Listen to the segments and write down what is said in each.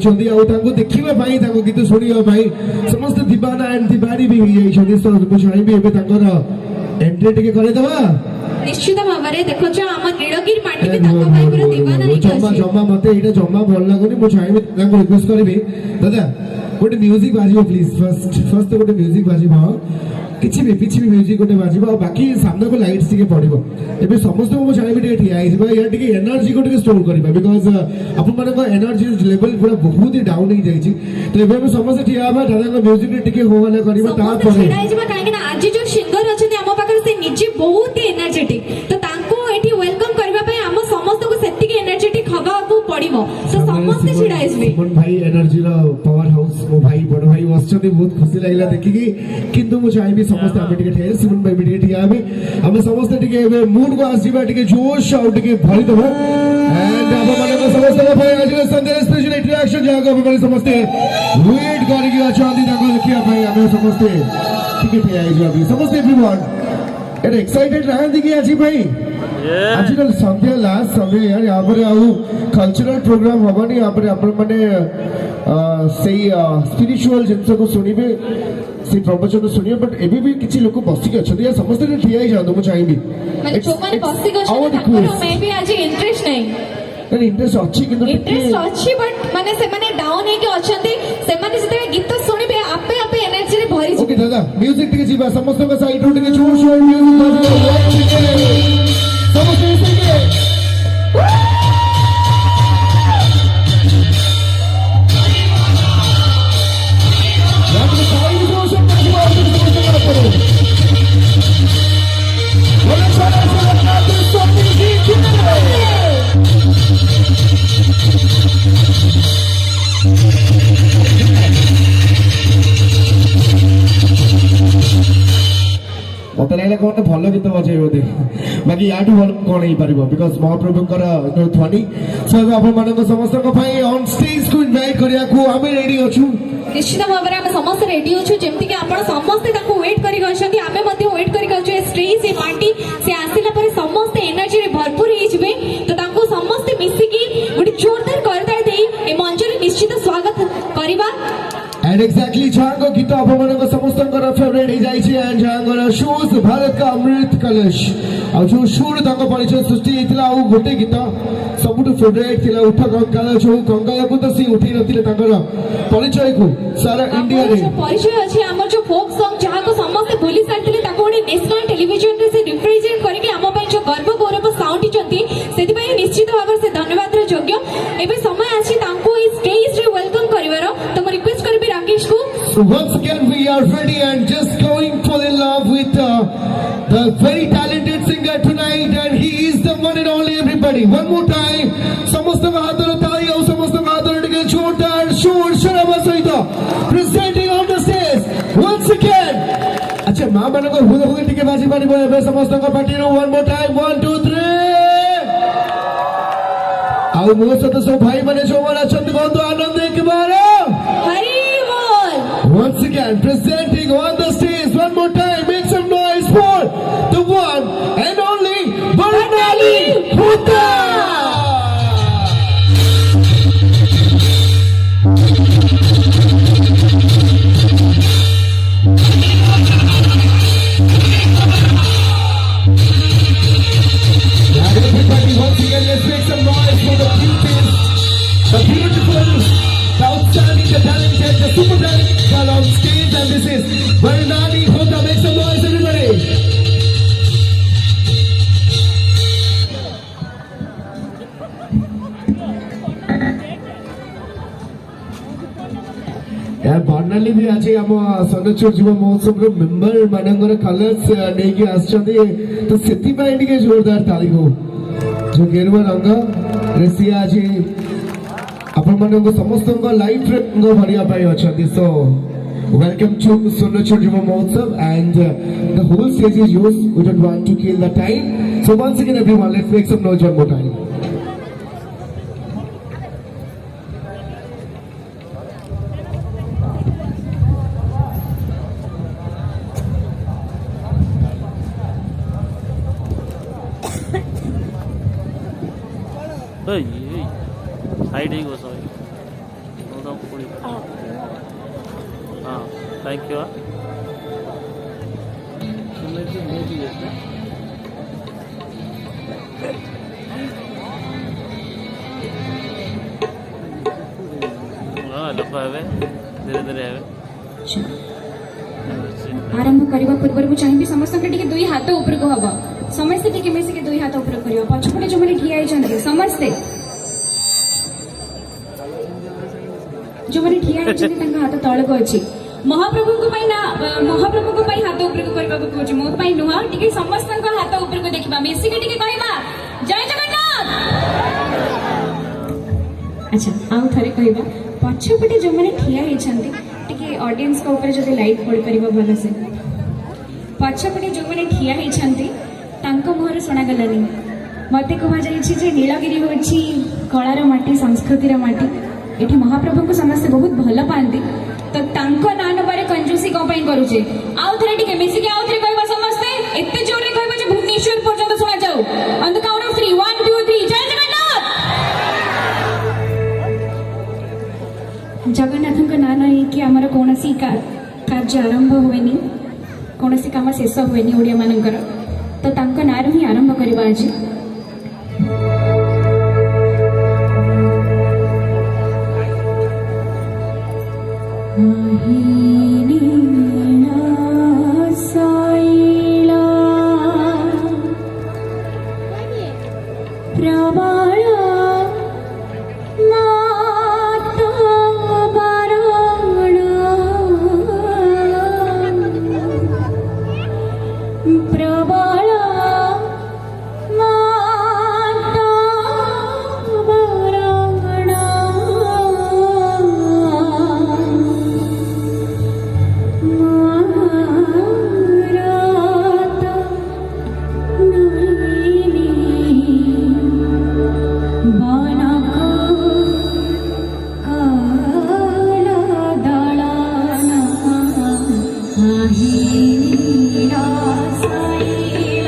आइछन्ती आ तांको देखिबा पई तांको गीत सुनिबा पई समस्त दीवाना एंड दीवानी भी होई आइछन्ती सो मु चाहबी एबे तांकर एंट्री टिके करे दबा निश्चित भाବରେ ଦେଖୁଛ ଆମ ନୀଳଗିରି ମାଟି ବି ତାଙ୍କ ପାଇଁ ପୁରା दीवाना ହେଇକି जम्मा ଅଛି जम्मा मते एटा जम्मा भल लागोनी मु चाहबी तांको रिक्वेस्ट करबी दादा गोटे म्यूजिक बाजिबो प्लीज फर्स्ट गोटे म्यूजिक बाजिबो किछि भी पिछि भी म्यूजिक गोटे बाजिबो आ बाकी सामने को लाइट्स टिके पड़िबो एबे समस्त मु चाहबी टिके ठिया आइबा या टिके एनर्जी को टिके स्टोर करबा बिकॉज़ अपन माने को एनर्जी लेवल पूरा बहुत ही डाउन ही जाई छी तो एबे हम समस्त ठिया बा दादा को म्यूजिक टिके होवाले करबा ता परे ଛିଡ଼ା ହେଇଯିବା କାହିଁକି ନା ଆଜି ଯୋଉ ସିଙ୍ଗର ଅଛନ୍ତି ଆମ ପାଖରେ ସେ ନିଜେ ବହୁତ ହି ଏନର୍ଜେଟିକ ତ ତାଙ୍କୁ ଏଠି ୱେଲକମ କରିବା ପାଇଁ ଆମ ସମସ୍ତଙ୍କୁ ସେତିକି ଏନର୍ଜେଟିକ ହବାକୁ ପଡିବ ତ ସମସ୍ତେ ଛିଡ଼ା ହେଇଯିବେ सुमन भाई एनर्जी रो पावर हाउस मो भाई बड़ भाई वसचନ୍ତି बहुत खुशी लागला देखिकी किंतु मु चाहबी समस्त आमे टिके ठिया सुमन भाई भी टिके ठिया आबे हम समस्त टिके एबे मूड को आसीबा टिके जोश आउ टिके भरी दबा एंड अब माने को समस्त भाई आज संदेश स्पेशल इंटरेक्शन जागा हम समस्त वेट करिक अछंती ताको देखिया भाई हम समस्त टिके ठिया आइ जाबी समस्त एवरीवन एट एक्साइटेड रहंती कि आज भाई आजकल संध्या लास्ट समय यार यहाँ पर आउ कल्चरल प्रोग्राम हबनी यहाँ पर आपण माने से स्पिरिचुअल जिनस को सुनिबे से प्रवचन सुनिबे बट एबे भी किछि लोक बसिक अछथि या समस्त ठिया ही जानो मु चाहिबी ମାନେ ଯୋଉମାନେ ବସିକି ଅଛନ୍ତି ତାଙ୍କର ମେ ବି ଆଜି ଇଣ୍ଟରେଷ୍ଟ ନାହିଁ इंटरेस्ट अच्छी किंतु ଇଣ୍ଟରେଷ୍ଟ ଅଛି ବଟ୍ ମାନେ ସେମାନେ ଡାଉନ ହେଇକି ଅଛନ୍ତି ସେମାନେ ଯେତେବେଳେ ଗୀତ ଶୁଣିବେ ଆପେ ଆପେ ଏନର୍ଜିରେ ଭରି ओके दादा म्यूजिक टिके जीवा समस्त का साइड रो टिके जोर शोर म्यूजिक बाजिबो समस्त मिसिके मत लगे कौन भल गीत बजे बोधे बाकी या भल कौन हो पार बिकज महाप्रभुंर ध्वनि सो आप समस्त ऑन स्टेज को इनवाइट करिया आम रेडी अच्छू ନିଶ୍ଚିତ ଭାବରେ ଆମେ ସମସ୍ତେ ରେଡି ଅଛୁ ଯେମିତି କି ଆପଣ ସମସ୍ତେ ତାକୁ ୱେଟ୍ କରିକି ଅଛନ୍ତି ଆମେ ମଧ୍ୟ ୱେଟ୍ କରିକି ଅଛୁ ଏ ଷ୍ଟେଜ୍ ଏ ମାଟି ସେ ଆସିଲା ପରେ ସମସ୍ତେ ଏନର୍ଜିରେ ଭରପୁର ହେଇଯିବେ ତ ତାଙ୍କୁ ସମସ୍ତେ ମିଶିକି ଗୋଟେ ଜୋରଦାର କରତାଳି ଦେଇ ଏ ମଞ୍ଚରେ ନିଶ୍ଚିତ ସ୍ୱାଗତ କରିବା एंड एक्जैक्टली जहाँ गीत आप समस्त फेवरेट हो जाए एंड जहाँ शूज भारत का अमृत कलश आ जो सुर परिचय सृष्टि होता आ गोटे गीत सब फेवरेट थी उठ कंगाल जो कंगाल को तो सी उठे नथिले परिचय को सारा इंडिया रे परिचय अछि हमर जो फोक सॉन्ग जहाँ को समस्त भूली सारथिले ताको नेशनल टेलीविजन रे से रिप्रेजेंट करके हम पय जो गर्व गौरव साउंड चंती सेति पय निश्चित भाव से धन्यवाद रे योग्य एबे समय अछि तांको इस स्टेज रे वेलकम करिवार तो म रिक्वेस्ट करबी राकेश को So once again we are ready and just going fall in love with the very talented singer tonight and he is the one and only everybody one more time समस्त महादर ताली और समस्त महादर टिके जोरदार शोर शराबा सहित presenting on the stage once again अच्छा मां माने को हुद हुद टिके बाजी पारिबो एबे समस्त को पार्टी रो one more time 1 2 3 आउ मो सत सब भाई माने जो माने छत गंध आनंद एक बार हरि बोल once again presenting on the stage one more time make some noise for the one and only Varnali Bhuta everybody once again let's make some noise for the cutest the beautiful the outstanding the talented the super talented girl on stage and this is Varnali Bhuta make some noise everybody यार वर्णाली भी आज आम सनचुर युव महोत्सव member मानकर colours नहीं आसछन्ती तो सेति पय टिके जोरदार ताली हो जो गेरुआ रंग रेसी आज अपन मानक समस्त लाइफ रे रंग भरिया पाई अछन्ती so welcome to Sanchore Yuva Mahotsav and the whole stage is yours we don't want to kill the time so once again everyone let's make some noise one more time side ही घुस थैंक यू लोक आवे धीरे धीरे आवे आरंभ करने पूर्व चाहिए समस्त दुई हाथ ऊपर को हम समस्ते टी मिसिक दुई हाथ ऊपर कर पछपटे जो मैंने ठिया होती समस्ते जो मैंने ठिया होती हाथ तल को अच्छी महाप्रभु को ना महाप्रभु को हाथ ऊपर को करने को कहूँ मो नुह टी समस्त हाथ ऊपर को देखा मिसिक कहवा जय जगन्नाथ। अच्छा आउ थे कहवा पछपटे जो मैंने ठिया होती ऑडियंस को ऊपर जब लाइट पड़ पार भल से पछपटे जो मैंने ठिया होती मुहर शुणागलानी मत कहुई नीलगिरी हूँ कलार माटी संस्कृतिर माटी ये महाप्रभु को समस्ते बहुत भल पाती तो ना नबार कंजूसी कौन करुचे आउ थे टे मिसिक आउ थे कह समस्ते एत जोर कह भुवनेश्वर पर्यटन शुणा जाऊ ऑन द काउंट ऑफ 3 1 2 3 जय जगन्नाथ। जगन्नाथ ना नहीं आमर कौन कार्य आरंभ हुए कौन कम शेष हुए ओडिया मानकर तो ना ही आरंभ करवा आज साई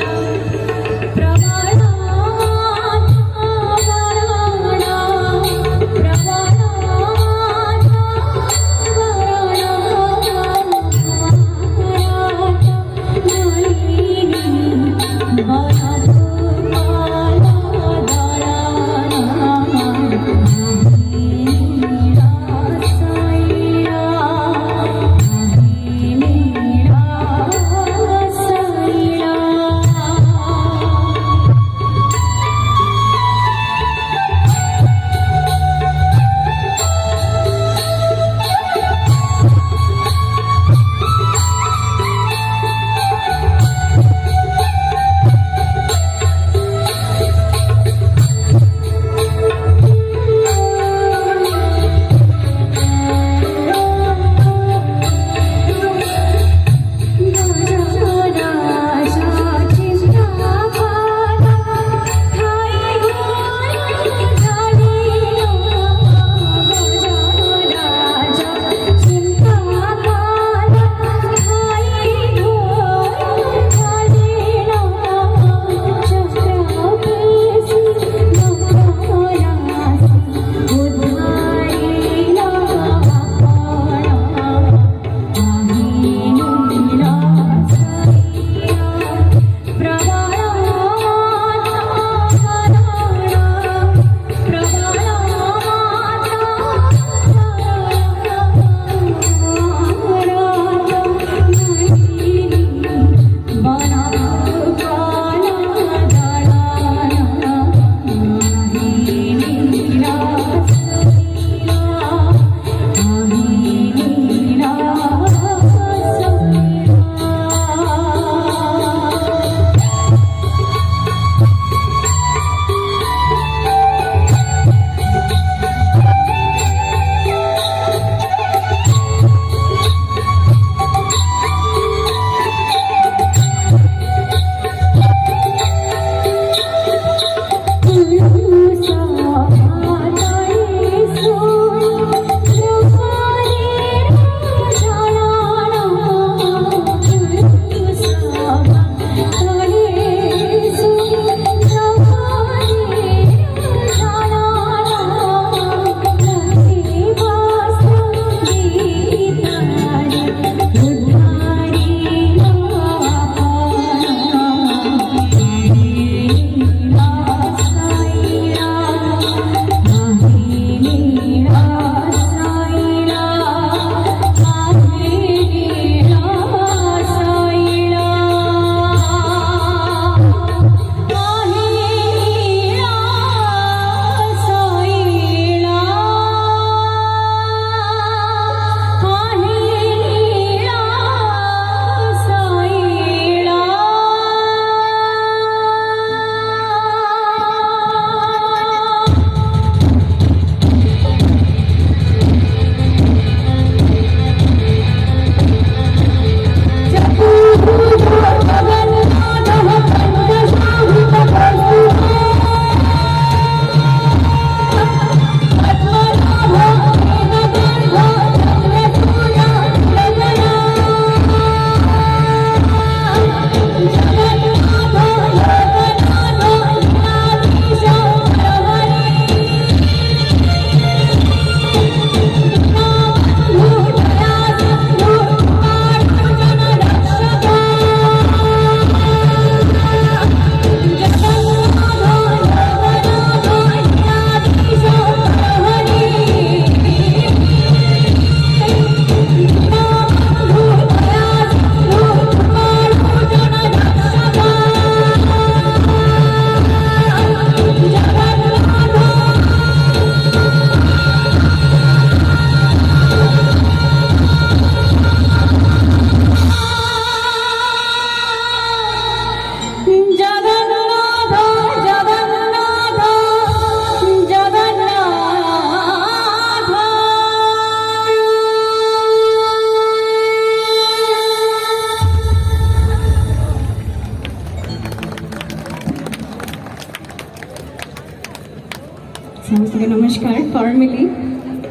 समस्त को नमस्कार फॉर्मली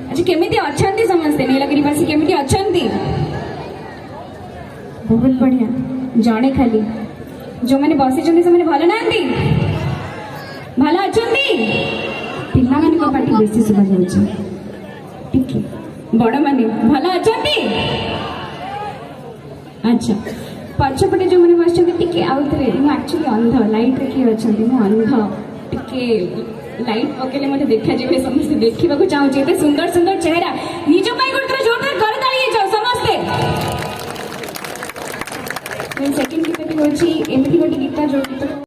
अच्छा केमिति अछंती समस्ते नीलगिरीवासी केमिति अछंती बहुत बढ़िया जड़े खाली जो मैंने बसी से मैंने भल ना भल अच्छा पिला मान पार्टी बेसी सुबह जाऊँ टिके बड़ मैंने भल अच्छा अच्छा पछपटे जो मैंने बस टिके आउ थे एक्चुअली अंध लाइट रे किए अच्छा अंध टिके लाइट पकेले मते देखा जे समस्त देखा चाहूँ एते सुंदर सुंदर चेहरा निज गोटे जोरदार कर ताली जाओ समस्ते सेकेंड गीत टी हूँ एमती गोटे गीत जो गीत